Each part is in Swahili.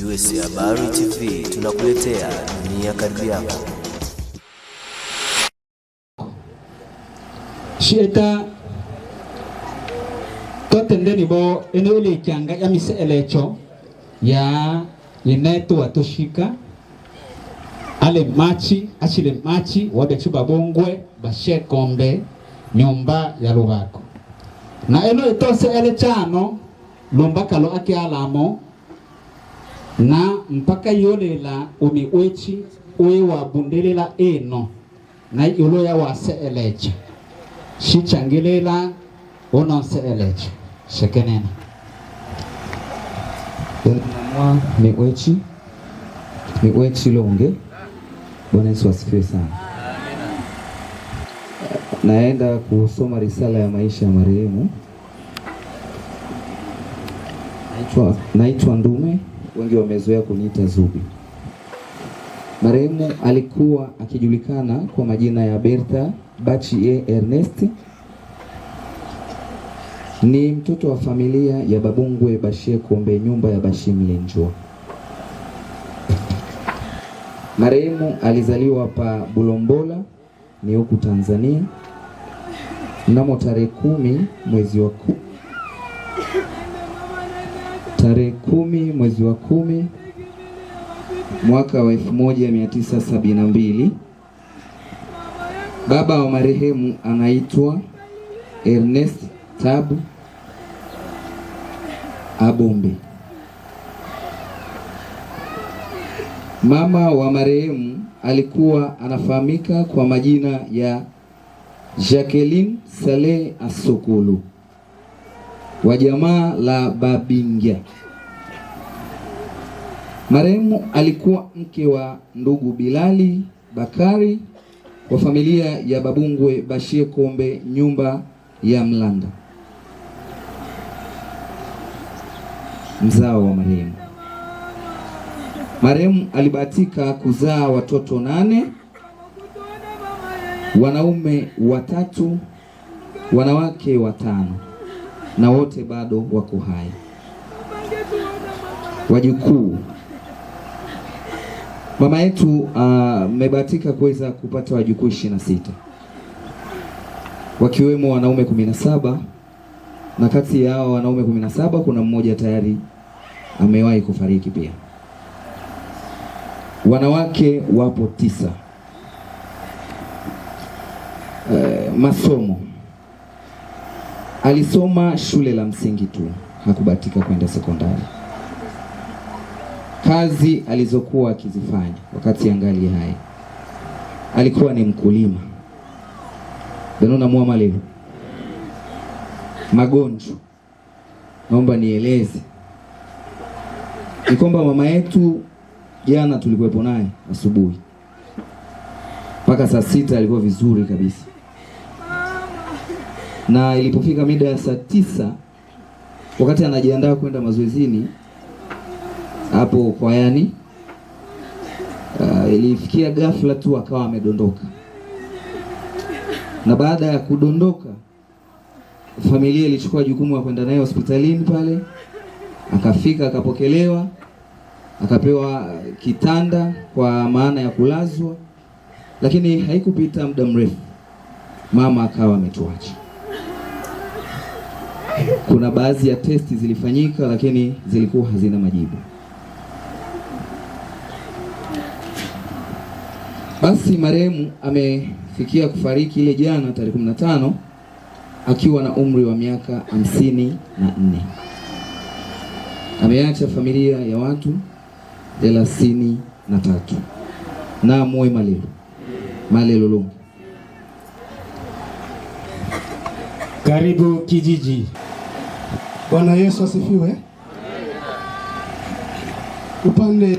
USC Habari TV tunakuletea dunia karibu yako. Shieta totende nibo enole kyanga ya mise elecho ya lineto watoshika ale machi achile machi wabechu babongwe bashe kombe nyumba ya Lubako na eno itose ele chano lomba kalo ake alamo na mpaka yolela umi wechi uwe wa bundelela eno na yolo ya wase elecha shichangilela ononse elecha shekenena mwa miwechi longe. Bwana Yesu asifiwe sana. Naenda kusoma risala ya maisha ya marehemu. Naitwa Ndume, wengi wamezoea kuniita Zubi. Marehemu alikuwa akijulikana kwa majina ya Bertha Bachie Ernest. Ni mtoto wa familia ya Babungwe Bashie Kombe, nyumba ya Bashimlenjwa. Marehemu alizaliwa pa Bulombola ni huku Tanzania mnamo tarehe 10 mwezi wa 10 mwaka wa 1972. Baba wa marehemu anaitwa Ernest Tabu Abombe. Mama wa marehemu alikuwa anafahamika kwa majina ya Jacqueline Saleh Asokolo wa jamaa la Babingia. Marehemu alikuwa mke wa ndugu Bilali Bakari wa familia ya Babungwe Bashie Kombe, nyumba ya Mlanda, mzao wa marehemu. Marehemu alibahatika kuzaa watoto 8, wanaume 3, wanawake 5, na wote bado wako hai. Wajukuu, mama yetu amebahatika kuweza kupata wajukuu 26, wakiwemo wanaume 17, na kati ya hao wanaume 17 kuna mmoja tayari amewahi kufariki pia. Wanawake wapo 9. Masomo, alisoma shule la msingi tu, hakubahatika kwenda sekondari. Kazi alizokuwa akizifanya wakati angali hai, alikuwa ni mkulima. Benona mwama leo magonjwa, naomba nieleze ni kwamba mama yetu jana tulikuwepo naye asubuhi mpaka saa 6 alikuwa vizuri kabisa, na ilipofika mida ya saa 9 wakati anajiandaa kwenda mazoezini hapo kwayani, ilifikia ghafla tu akawa amedondoka, na baada ya kudondoka familia ilichukua jukumu la kwenda naye hospitalini pale. Akafika akapokelewa, akapewa kitanda kwa maana ya kulazwa, lakini haikupita muda mrefu mama akawa ametuacha. Kuna baadhi ya testi zilifanyika lakini zilikuwa hazina majibu. Basi marehemu amefikia kufariki ile jana tarehe 15 akiwa na umri wa miaka 54. Ameacha familia ya watu 33 na moyo malelo longo. Karibu kijiji. Bwana Yesu asifiwe. Upande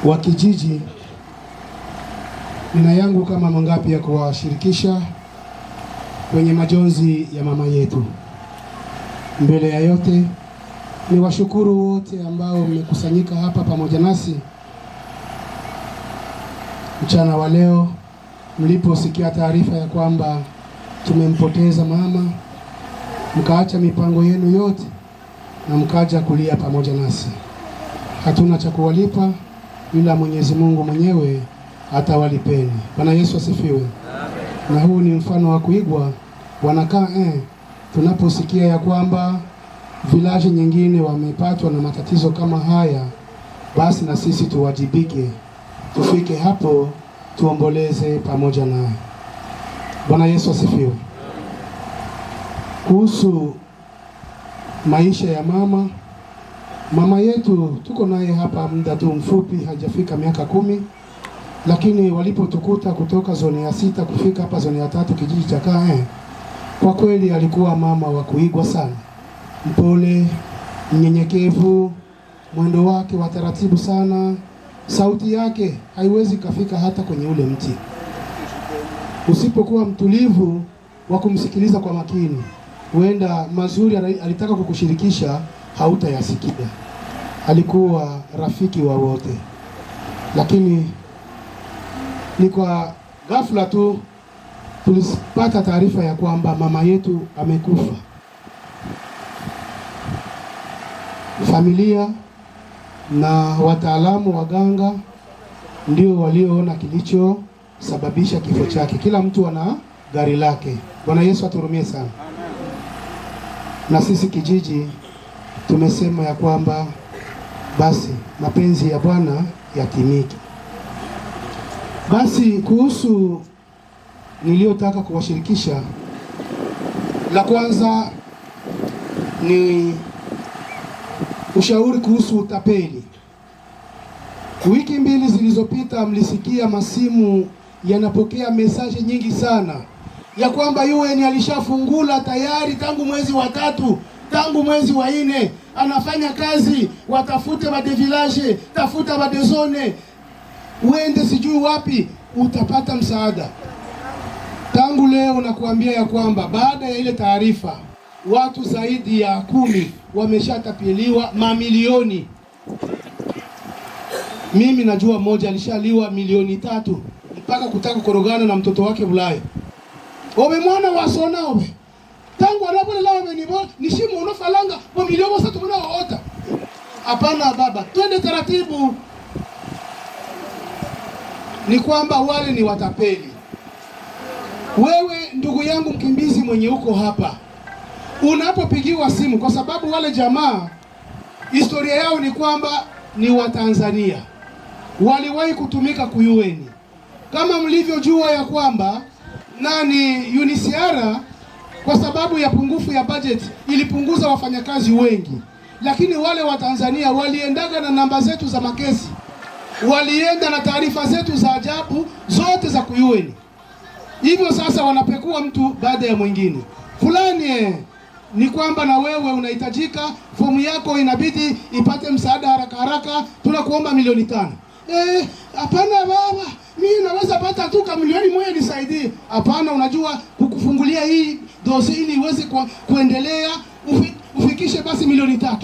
wa kijiji nina yangu kama mangapi ya kuwashirikisha kwenye majonzi ya mama yetu. Mbele ya yote ni washukuru wote ambao mmekusanyika hapa pamoja nasi mchana wa leo, mliposikia taarifa ya kwamba tumempoteza mama, mkaacha mipango yenu yote na mkaja kulia pamoja nasi. hatuna cha kuwalipa, ila Mwenyezi Mungu mwenyewe atawalipeni. Bwana Yesu asifiwe. Na huu ni mfano wa kuigwa. Wanakaa tunaposikia ya kwamba vilaji nyingine wamepatwa na matatizo kama haya, basi na sisi tuwajibike, tufike hapo tuomboleze pamoja naye. Bwana Yesu asifiwe. Kuhusu maisha ya mama yetu, tuko naye hapa muda tu mfupi, hajafika miaka 10, lakini walipotukuta kutoka zoni ya 6 kufika hapa zoni ya 3 kijiji cha Kae, kwa kweli alikuwa mama wa kuigwa sana. Mpole, mnyenyekevu, mwendo wake wa taratibu sana, sauti yake haiwezi kafika hata kwenye ule mti. Usipokuwa mtulivu wa kumsikiliza kwa makini, huenda mazuri alitaka kukushirikisha hautayasikia. Alikuwa rafiki wa wote, lakini ni kwa ghafla tu tulipata taarifa ya kwamba mama yetu amekufa. Familia na wataalamu waganga ndio walioona kilichosababisha kifo chake. Kila mtu ana gari lake. Bwana Yesu aturumie sana. Na sisi kijiji tumesema ya kwamba basi mapenzi ya Bwana yatimike. Basi kuhusu niliyotaka kuwashirikisha, la kwanza ni ushauri kuhusu utapeli. Wiki 2 zilizopita mlisikia masimu yanapokea mesaje nyingi sana ya kwamba UN alishafungula tayari tangu mwezi wa 3, tangu mwezi wa 4, anafanya kazi, watafute wa de village, tafuta wa de zone, uende sijui wapi utapata msaada. Tangu leo nakuambia ya kwamba baada ya ile taarifa, watu zaidi ya 10 wameshatapeliwa mamilioni. Mimi najua mmoja alishaliwa milioni 3 mpaka kutaka korogana na mtoto wake Bulaya. Obe mwana wasona obe. Tangu anapolela obe ni shimo unofalanga wa milioni 3 unaoota. Hapana baba, twende taratibu. Ni kwamba wale ni watapeli. Wewe ndugu yangu mkimbizi mwenye uko hapa, unapopigiwa simu, kwa sababu wale jamaa historia yao ni kwamba ni Watanzania, waliwahi kutumika kuyueni. Kama mlivyojua ya kwamba UNHCR kwa sababu ya pungufu ya budget ilipunguza wafanyakazi wengi, lakini wale wa Tanzania waliendaga na namba zetu za makesi, walienda na taarifa zetu za ajabu zote za kuyueni. Hivyo sasa wanapekua mtu baada ya mwingine. Fulani ni kwamba na wewe unahitajika, fomu yako inabidi ipate msaada haraka, tunakuomba milioni 5. Hapana baba, mimi naweza pata tu kama milioni 1 nisaidie. Hapana, unajua kukufungulia hii dossier ili iweze kuendelea, ufikishe basi milioni 3.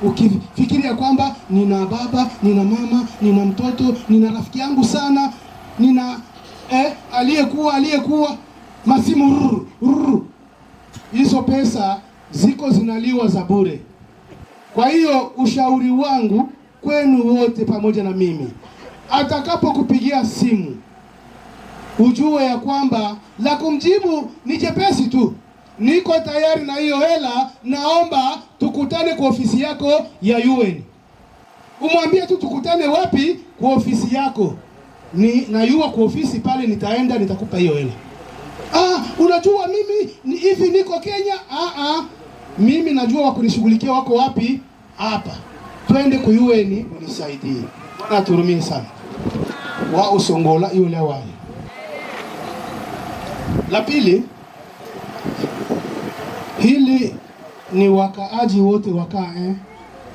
Ukifikiria kwamba nina baba, nina mama, nina mtoto, nina rafiki yangu sana, nina aliyekuwa masimu hizo pesa ziko zinaliwa za bure. Kwa hiyo ushauri wangu kwenu wote pamoja na mimi, atakapokupigia simu ujue ya kwamba la kumjibu ni jepesi tu, niko tayari na hiyo hela, naomba tukutane kwa ofisi yako ya UN. Umwambie tu tukutane wapi? Kwa ofisi yako. Najua kwa ofisi pale, nitaenda nitakupa hiyo hela. Unajua mimi hivi niko Kenya. Mimi najua wakunishughulikia wako wapi? Hapa. Twende kwa UN unisaidie. Bwana turumie sana. Wa usongola yule wao. La pili, hili ni wakaaji wote wakae,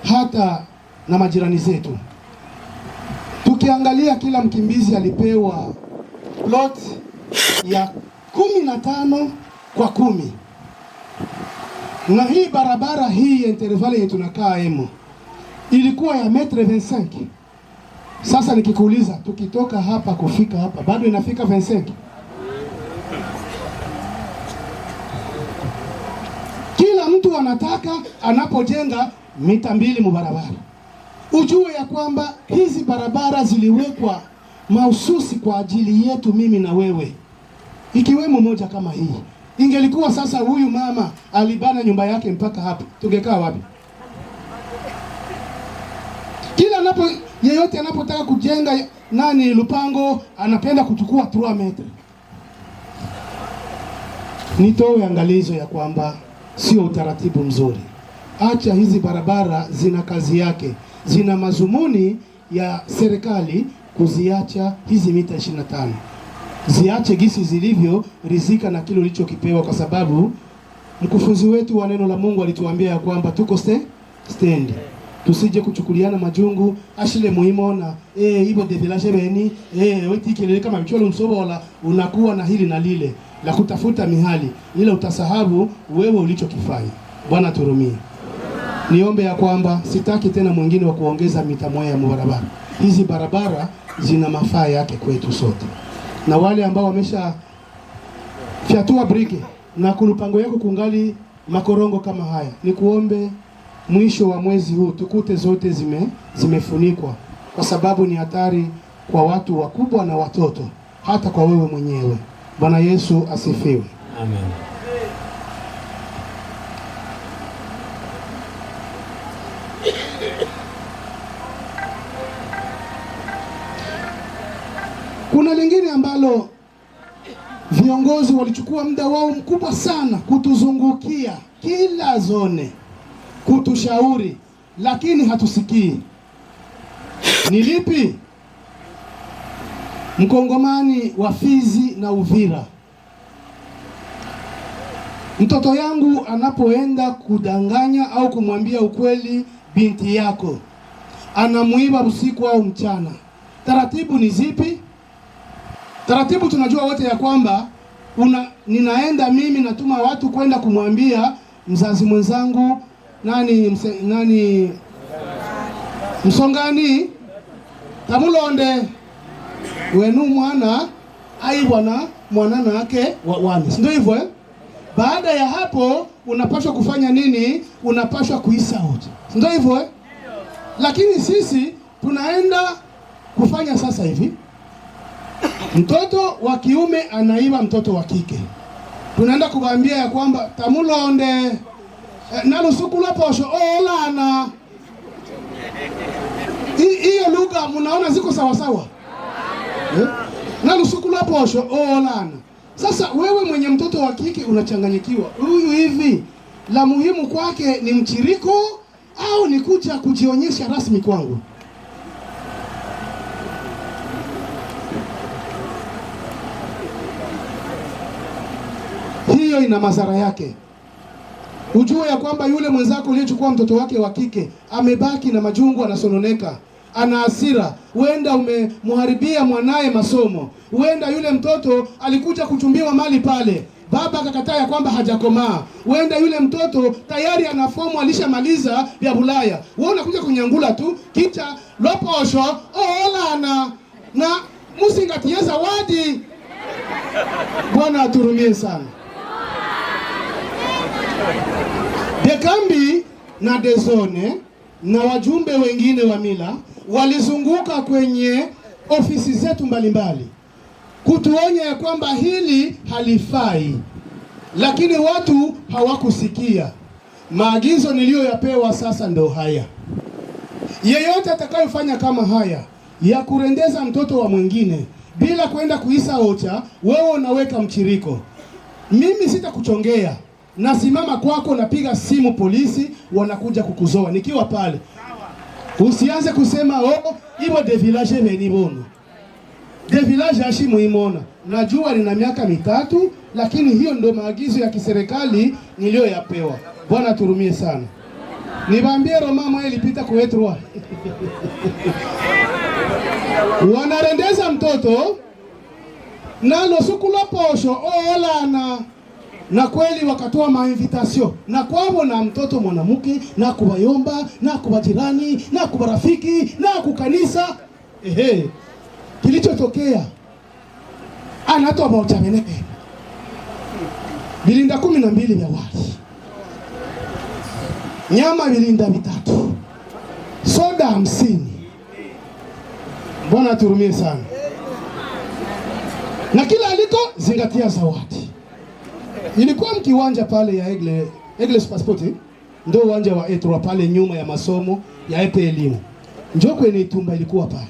hata na majirani zetu. Tukiangalia kila mkimbizi alipewa plot ya 15 kwa 10. Na hii barabara hii ya intervale yetu tunakaa ilikuwa ya metre 25. Sasa nikikuuliza tukitoka hapa kufika hapa bado inafika 25? Kila mtu anataka anapojenga mita 2 mubarabara. ujue ya kwamba hizi barabara ziliwekwa mahususi kwa ajili yetu mimi na wewe, ikiwemo moja kama hii. Ingelikuwa sasa huyu mama alibana nyumba yake mpaka hapa, tungekaa wapi? Kila yeyote anapotaka kujenga lupango anapenda kuchukua 3 metre. Nitoe angalizo ya kwamba sio utaratibu mzuri. Acha hizi barabara, zina kazi yake, zina mazumuni ya serikali kuziacha hizi mita 25. Ziache gisi zilivyo, rizika na kile ulichokipewa, kwa sababu mkufunzi wetu wa neno la Mungu alituambia ya kwamba tuko stendi. Tusije kuchukuliana majungu ashile muhimu na ibo de village beni weti kelele kama mcholo msobola, unakuwa na hili na lile la kutafuta mihali, ila utasahabu wewe ulichokifanya. Bwana turumie. Niombe ya kwamba sitaki tena mwingine wa kuongeza mita moja ya barabara. Hizi barabara zina mafaa yake kwetu sote. Na wale ambao wamesha fiatua briki na kulupango yako kungali makorongo kama haya, ni kuombe mwisho wa mwezi huu tukute zote zimefunikwa, kwa sababu ni hatari kwa watu wakubwa na watoto, hata kwa wewe mwenyewe. Bwana Yesu asifiwe. Amen. Kuna lingine ambalo viongozi walichukua muda wao mkubwa sana kutuzungukia kila zone, kutushauri, lakini hatusikii. Ni lipi? Mkongomani wa Fizi na Uvira. Mtoto yangu anapoenda kudanganya au kumwambia ukweli binti yako, anamuiba usiku au mchana, taratibu ni zipi? Taratibu tunajua wote ya kwamba ninaenda mimi natuma watu kwenda kumwambia mzazi mwenzangu Msongani Tamulonde wenu mwana aibwana mwana nake wani, ndio hivyo. Baada ya hapo unapaswa kufanya nini? Unapaswa kuisa wote, ndio hivyo. Lakini sisi tunaenda kufanya sasa hivi, mtoto wa kiume anaiba mtoto wa kike, tunaenda kuwaambia ya kwamba Tamulonde nalusukula posho olana. Hiyo lugha mnaona ziko sawa sawa? Nalusukula posho olana. Sasa wewe mwenye mtoto wa kike unachanganyikiwa, huyu hivi la muhimu kwake ni mchiriko au ni kuja kujionyesha rasmi kwangu? Hiyo ina madhara yake. Ujue ya kwamba yule mwenzako uliyechukua mtoto wake wa kike amebaki na majungu, anasononeka, ana hasira. Huenda umemharibia mwanae masomo. Huenda yule mtoto alikuja kuchumbiwa mali pale, baba akakataa ya kwamba hajakomaa. Huenda yule mtoto tayari ana fomu, alishamaliza vya Bulaya. Wewe unakuja kunyangula tu kicha loposho olana na musingatie zawadi. Bwana aturumie sana. Dekambi na Dezone na wajumbe wengine wa mila walizunguka kwenye ofisi zetu mbalimbali kutuonya ya kwamba hili halifai, lakini watu hawakusikia. Maagizo niliyoyapewa sasa ndo haya: yeyote atakayofanya kama haya ya kurendeza mtoto wa mwingine bila kwenda kuisa ocha, wewe unaweka mchiriko, mimi sitakuchongea. Nasimama kwako, napiga simu polisi, wanakuja kukuzoa nikiwa pale. Usianze kusema ibo de village benibono. De village ashimu imona. Najua nina miaka 3, lakini hiyo ndo maagizo ya kiserikali niliyoyapewa. Bwana turumie sana. Niwaambie Roma mwa ilipita kuetrwa. Wanarendeza mtoto nalo sukula posho olana. Na kweli wakatoa mainvitation na kwao na mtoto mwanamke na kubayomba na kubajirani na kubarafiki na kukanisa. Kilichotokea anatoa bauchameneke bilinda 12 vya wali, nyama bilinda 3, soda 50. Bwana aturumie sana. Na kila aliko zingatia zawadi. Ilikuwa mkiwanja pale ya Egle Passport, ndio uwanja wa Etro pale nyuma ya masomo ya epe elimu. Njoo kwenye Itumba ilikuwa pale.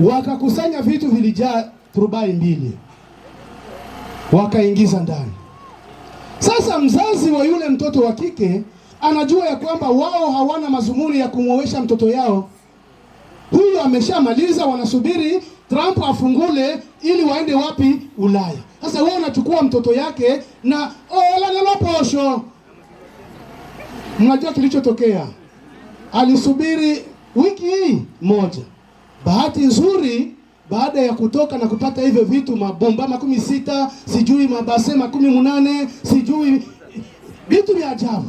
Wakakusanya vitu vilijaa turubai 2. Wakaingiza ndani. Sasa mzazi wa yule mtoto wa kike anajua ya kwamba wao hawana mazumuni ya kumwowesha mtoto yao. Huyu ameshamaliza, wanasubiri Trump afungule ili waende wapi? Ulaya. Sasa wao wanachukua mtoto yake na posho. Mnajua kilichotokea? Alisubiri wiki hii moja. Bahati nzuri baada ya kutoka na kupata hivyo vitu, mabomba 16, sijui mabase 18, sijui vitu vya ajabu,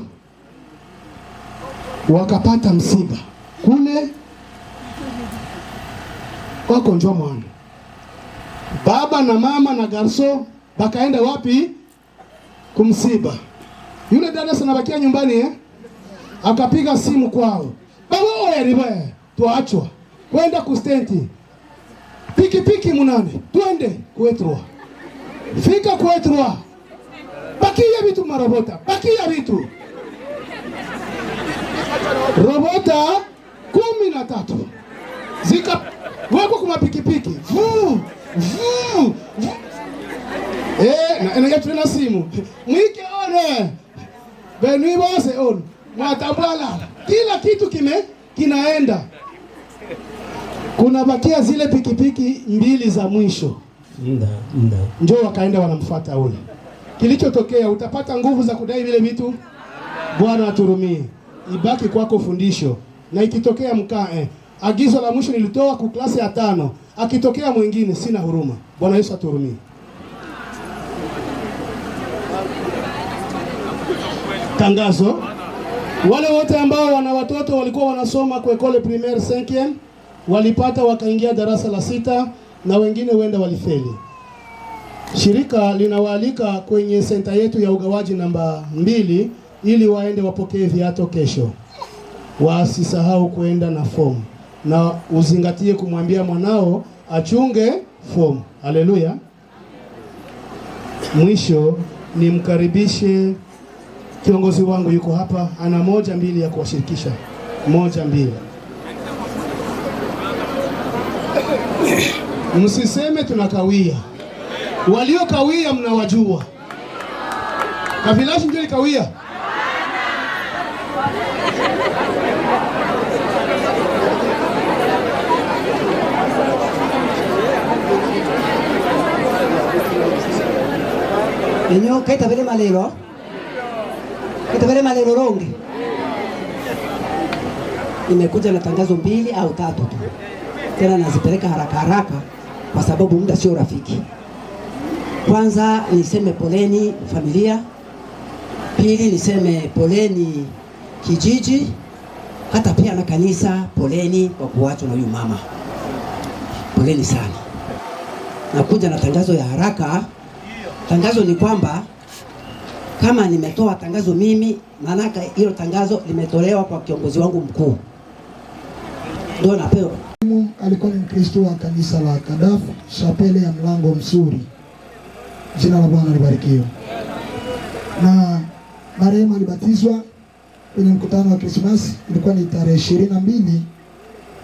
wakapata msiba kule wako njoo mwana. Baba na mama na garso bakaenda wapi? Kumsiba. Yule dada sana bakia nyumbani akapiga simu kwao. Baba wewe tuachwa kwenda kustenti. Piki 8 twende kwetu. Fika kwetu. Bakia vitu marobota, bakia vitu. Robota 13. Zika wako kuma pikipiki. Na yetu na simu. Mwike one. Benui bose on. Mwatambala. Kila kitu kinaenda. Kuna bakia zile pikipiki 2 za mwisho. Njoo wakaenda wanamfuata ule. Kilichotokea, utapata nguvu za kudai vile vitu. Bwana aturumie. Ibaki kwako fundisho. Na ikitokea mkae. Agizo la mwisho nilitoa kwa klasi ya 5. Akitokea mwingine sina huruma. Bwana Yesu aturumie. Tangazo. Wale wote ambao wana watoto walikuwa wanasoma kwa école primaire 5e walipata wakaingia darasa la 6 na wengine wenda walifeli. Shirika linawaalika kwenye senta yetu ya ugawaji namba 2 ili waende wapokee viato kesho. Wasisahau kuenda na fomu. Na uzingatie kumwambia mwanao achunge fomu. Haleluya. Mwisho nimkaribishe kiongozi wangu yuko hapa, ana 1-2 ya kuwashirikisha. 1-2. Msiseme tunakawia. Waliokawia mnawajua. Kavilashi ndio likawia. Enyo kaita vile malelo. Kaita vile malelo ronge. Nimekuja na tangazo 2 au 3 tu. Tena nazipeleka haraka kwa sababu muda sio rafiki. Kwanza niseme poleni familia. Pili niseme poleni kijiji. Hata pia na kanisa poleni kwa kuachwa na huyu mama. Poleni sana. Nakuja na tangazo ya haraka. Tangazo ni kwamba kama nimetoa tangazo mimi, maana hilo tangazo limetolewa kwa kiongozi wangu mkuu. Ndio napewa. Alikuwa ni Mkristo wa kanisa la Kadafu, Chapele ya Mlango Msuri. Jina la Bwana libarikiwe. Na marehemu alibatizwa kwenye mkutano wa Krismasi, ilikuwa ni tarehe 22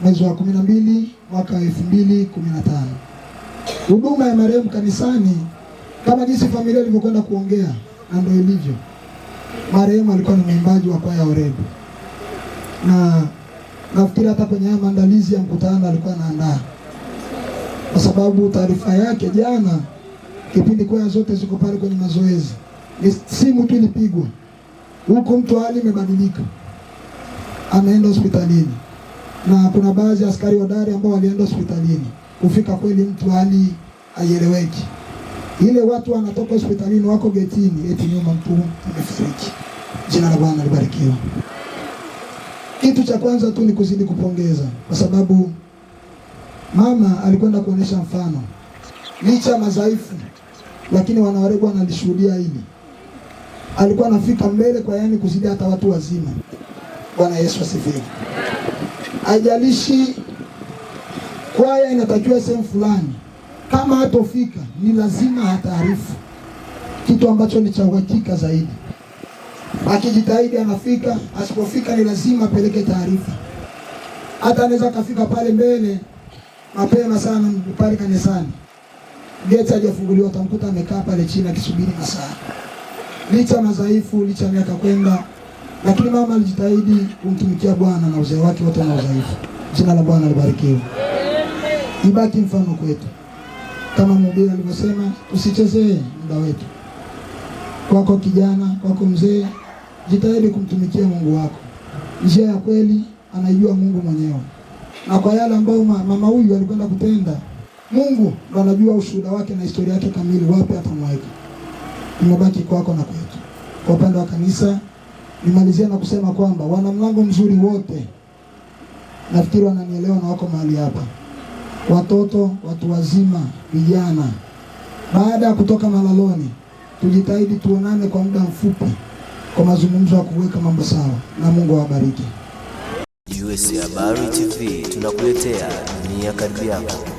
mwezi wa 12 mwaka 2015. Huduma ya marehemu kanisani kama jinsi familia ilivyokwenda kuongea, na ndio ilivyo. Marehemu alikuwa ni mwimbaji wa kwaya Orebu. Na nafikiri hata kwenye maandalizi ya mkutano alikuwa anaandaa. Kwa sababu taarifa yake jana, kipindi kwaya zote ziko pale kwenye mazoezi, ni simu tu ilipigwa. Huko mtu hali imebadilika. Ameenda hospitalini. Na kuna baadhi ya askari hodari ambao walienda hospitalini. Kufika kweli mtu hali haieleweki. Ile watu wanatoka hospitalini wako getini, eti nyuma mtu amefariki. Jina la Bwana libarikiwe. Kitu cha kwanza tu ni kuzidi kupongeza, kwa sababu mama alikwenda kuonesha mfano. Licha madhaifu, lakini wanaoregwa wanalishuhudia hili. Alikuwa anafika mbele kwa kuzidi hata watu wazima. Bwana Yesu asifiwe. Haijalishi kwaya inatakiwa sehemu fulani, kama hatofika ni lazima hataarifu, kitu ambacho ni cha uhakika zaidi. Akijitahidi anafika, asipofika ni lazima apeleke taarifa. Hata anaweza kafika pale mbele mapema sana pale kanisani, geti hajafunguliwa, utamkuta amekaa pale chini akisubiri masaa. Licha madhaifu, licha miaka kwenda, lakini mama alijitahidi kumtumikia Bwana na uzee wake wote na udhaifu. Jina la Bwana libarikiwe. Ibaki mfano kwetu. Kama mhubiri alivyosema, usichezee muda wetu. Kwako kijana, kwako mzee, jitahidi kumtumikia Mungu wako. Njia ya kweli anaijua Mungu mwenyewe. Na kwa yale ambayo mama huyu alikwenda kutenda, Mungu ndo anajua ushuhuda wake na historia yake kamili, wapi atamweka. Imebaki kwako na kwetu. Kwa upande wa kanisa, nimalizia na kusema kwamba wana mlango mzuri wote, nafikiri wananielewa na wako mahali hapa. Watoto, watu wazima, vijana, baada ya kutoka malaloni, tujitahidi tuonane kwa muda mfupi kwa mazungumzo ya kuweka mambo sawa, na Mungu awabariki. USC Habari TV tunakuletea dunia karibu yako.